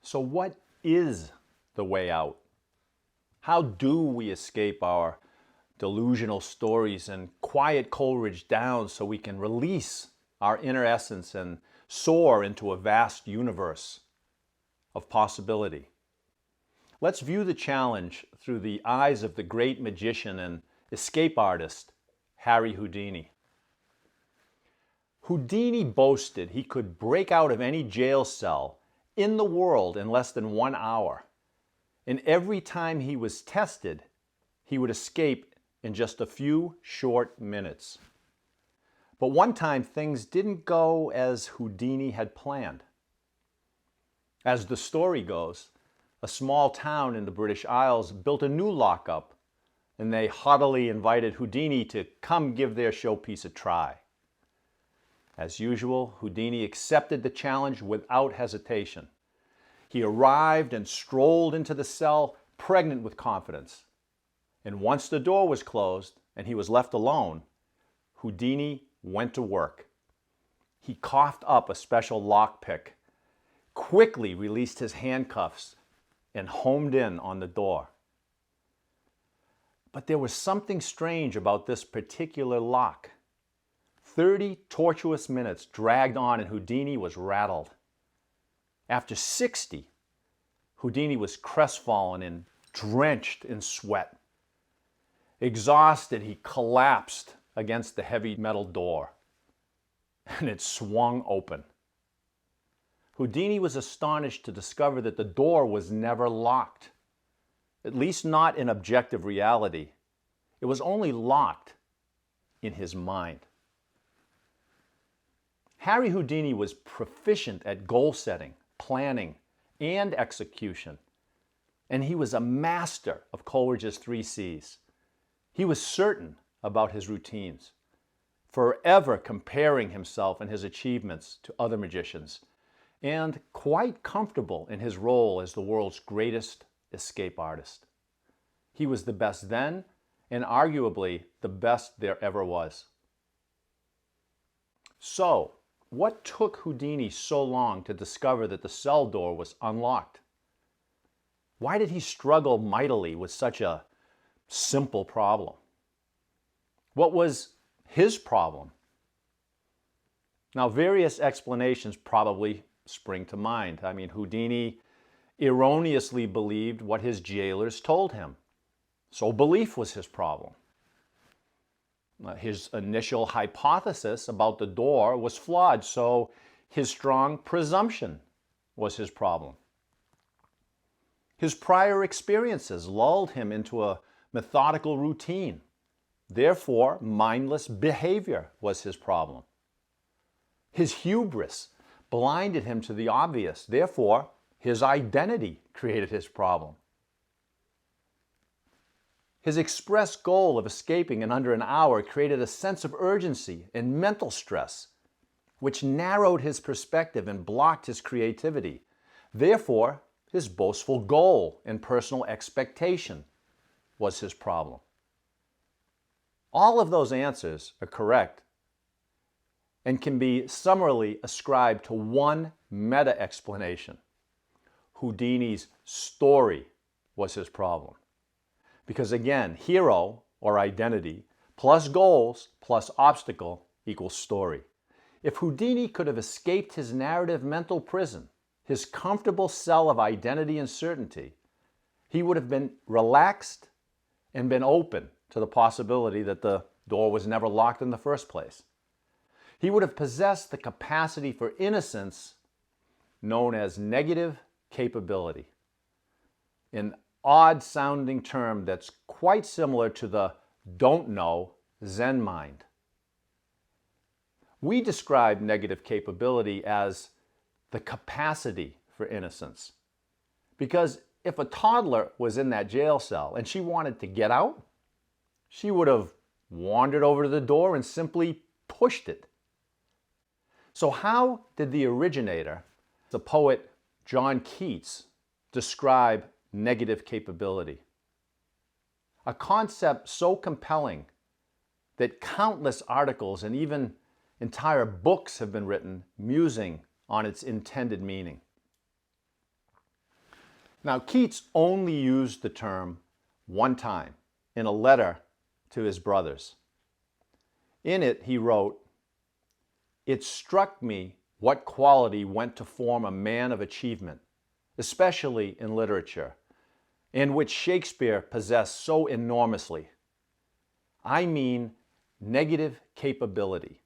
So what is the way out? How do we escape our delusional stories and quiet Coleridge down so we can release our inner essence and soar into a vast universe of possibility? Let's view the challenge through the eyes of the great magician and escape artist, Harry Houdini. Houdini boasted he could break out of any jail cell in the world in less than 1 hour. And every time he was tested, he would escape in just a few short minutes. But one time things didn't go as Houdini had planned. As the story goes, a small town in the British Isles built a new lockup, and they haughtily invited Houdini to come give their showpiece a try. As usual, Houdini accepted the challenge without hesitation. He arrived and strolled into the cell, pregnant with confidence. And once the door was closed and he was left alone, Houdini went to work. He coughed up a special lockpick, quickly released his handcuffs, and homed in on the door. But there was something strange about this particular lock. 30 tortuous minutes dragged on and Houdini was rattled. After 60, Houdini was crestfallen and drenched in sweat. Exhausted, he collapsed against the heavy metal door, and it swung open. Houdini was astonished to discover that the door was never locked, at least not in objective reality. It was only locked in his mind. Harry Houdini was proficient at goal setting, planning, and execution, and he was a master of Coleridge's 3 C's. He was certain about his routines, forever comparing himself and his achievements to other magicians, and quite comfortable in his role as the world's greatest escape artist. He was the best then, and arguably the best there ever was. So, what took Houdini so long to discover that the cell door was unlocked? Why did he struggle mightily with such a simple problem? What was his problem? Now, various explanations probably spring to mind. Houdini erroneously believed what his jailers told him. So belief was his problem. His initial hypothesis about the door was flawed, so his strong presumption was his problem. His prior experiences lulled him into a methodical routine. Therefore, mindless behavior was his problem. His hubris blinded him to the obvious. Therefore, his identity created his problem. His express goal of escaping in under an hour created a sense of urgency and mental stress, which narrowed his perspective and blocked his creativity. Therefore, his boastful goal and personal expectation was his problem. All of those answers are correct and can be summarily ascribed to one meta-explanation. Houdini's story was his problem. Because again, hero, or identity, plus goals, plus obstacle, equals story. If Houdini could have escaped his narrative mental prison, his comfortable cell of identity and certainty, he would have been relaxed and been open to the possibility that the door was never locked in the first place. He would have possessed the capacity for innocence known as negative capability, an odd-sounding term that's quite similar to the don't know Zen mind. We describe negative capability as the capacity for innocence. Because if a toddler was in that jail cell and she wanted to get out, she would have wandered over to the door and simply pushed it. So how did the originator, the poet John Keats, describe negative capability? A concept so compelling that countless articles and even entire books have been written musing on its intended meaning. Now, Keats only used the term one time in a letter to his brothers. In it, he wrote, "It struck me what quality went to form a man of achievement, especially in literature, and which Shakespeare possessed so enormously. I mean negative capability.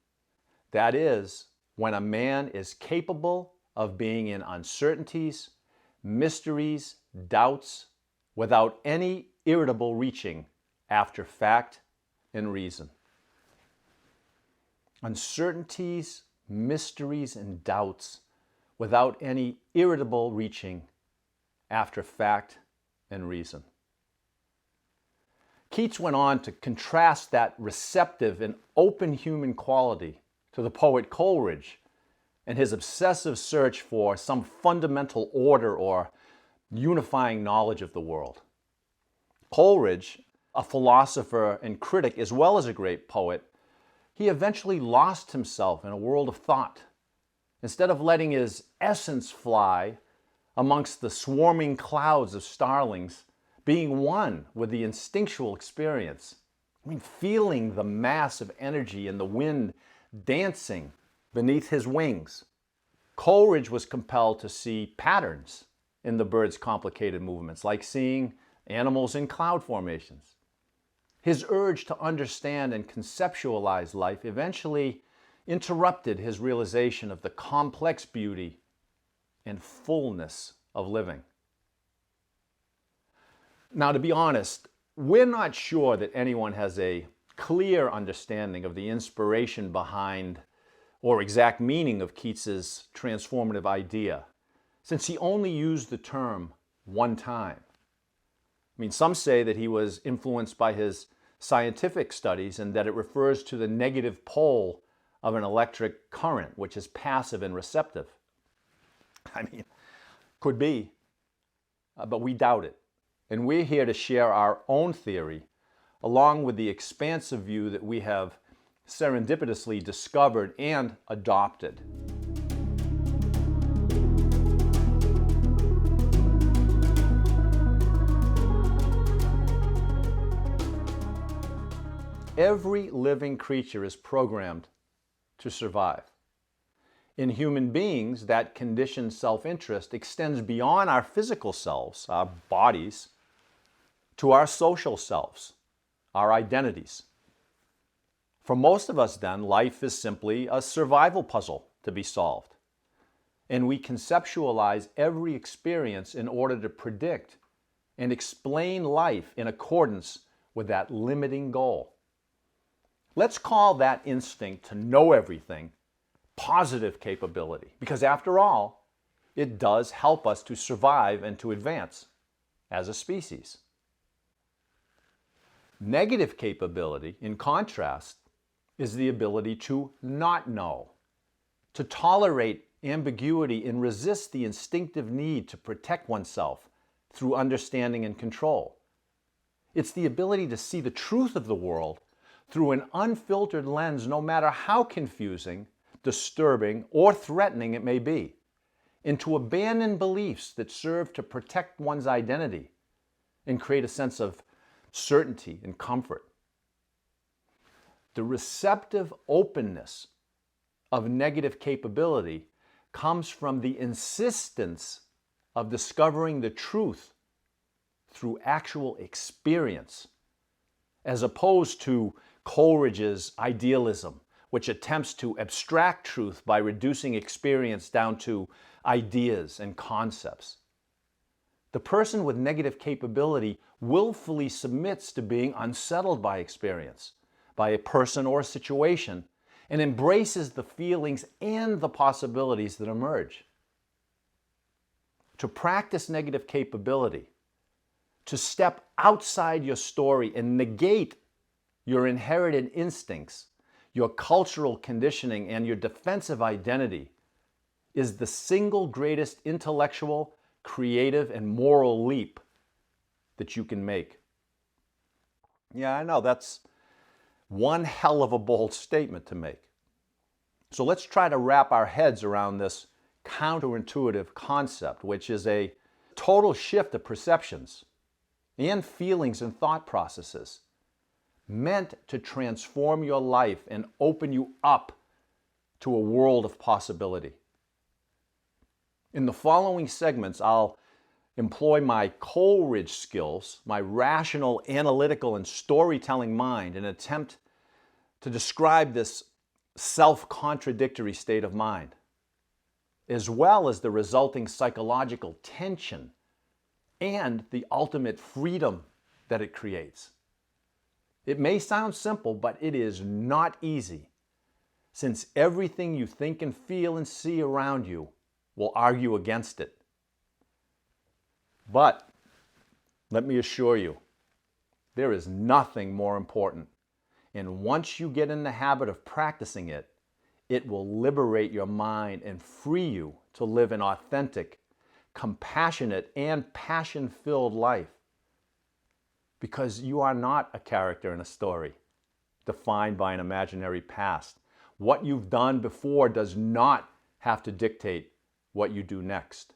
That is, when a man is capable of being in uncertainties, mysteries, doubts, without any irritable reaching after fact and reason." Uncertainties, mysteries, and doubts without any irritable reaching after fact and reason. Keats went on to contrast that receptive and open human quality to the poet Coleridge and his obsessive search for some fundamental order or unifying knowledge of the world. Coleridge, a philosopher and critic as well as a great poet, he eventually lost himself in a world of thought. Instead of letting his essence fly amongst the swarming clouds of starlings, being one with the instinctual experience, feeling the mass of energy and the wind dancing beneath his wings, Coleridge was compelled to see patterns in the bird's complicated movements, like seeing animals in cloud formations. His urge to understand and conceptualize life eventually interrupted his realization of the complex beauty and fullness of living. Now, to be honest, we're not sure that anyone has a clear understanding of the inspiration behind or exact meaning of Keats's transformative idea, since he only used the term one time. Some say that he was influenced by his scientific studies and that it refers to the negative pole of an electric current, which is passive and receptive. Could be, but we doubt it. And we're here to share our own theory, along with the expansive view that we have serendipitously discovered and adopted. Every living creature is programmed to survive. In human beings, that conditioned self-interest extends beyond our physical selves, our bodies, to our social selves, our identities. For most of us, then, life is simply a survival puzzle to be solved. And we conceptualize every experience in order to predict and explain life in accordance with that limiting goal. Let's call that instinct to know everything positive capability, because after all, it does help us to survive and to advance as a species. Negative capability, in contrast, is the ability to not know, to tolerate ambiguity and resist the instinctive need to protect oneself through understanding and control. It's the ability to see the truth of the world through an unfiltered lens, no matter how confusing, disturbing, or threatening it may be, and to abandon beliefs that serve to protect one's identity and create a sense of certainty and comfort. The receptive openness of negative capability comes from the insistence of discovering the truth through actual experience, as opposed to Coleridge's idealism, which attempts to abstract truth by reducing experience down to ideas and concepts. The person with negative capability willfully submits to being unsettled by experience, by a person or a situation, and embraces the feelings and the possibilities that emerge. To practice negative capability, to step outside your story and negate your inherited instincts, your cultural conditioning, and your defensive identity, is the single greatest intellectual, creative, and moral leap that you can make. Yeah, I know, that's one hell of a bold statement to make. So let's try to wrap our heads around this counterintuitive concept, which is a total shift of perceptions and feelings and thought processes meant to transform your life and open you up to a world of possibility. In the following segments, I'll employ my Coleridge skills, my rational, analytical, and storytelling mind in an attempt to describe this self-contradictory state of mind, as well as the resulting psychological tension and the ultimate freedom that it creates. It may sound simple, but it is not easy, since everything you think and feel and see around you will argue against it. But let me assure you, there is nothing more important. And once you get in the habit of practicing it, it will liberate your mind and free you to live an authentic, compassionate, and passion-filled life. Because you are not a character in a story defined by an imaginary past. What you've done before does not have to dictate what you do next.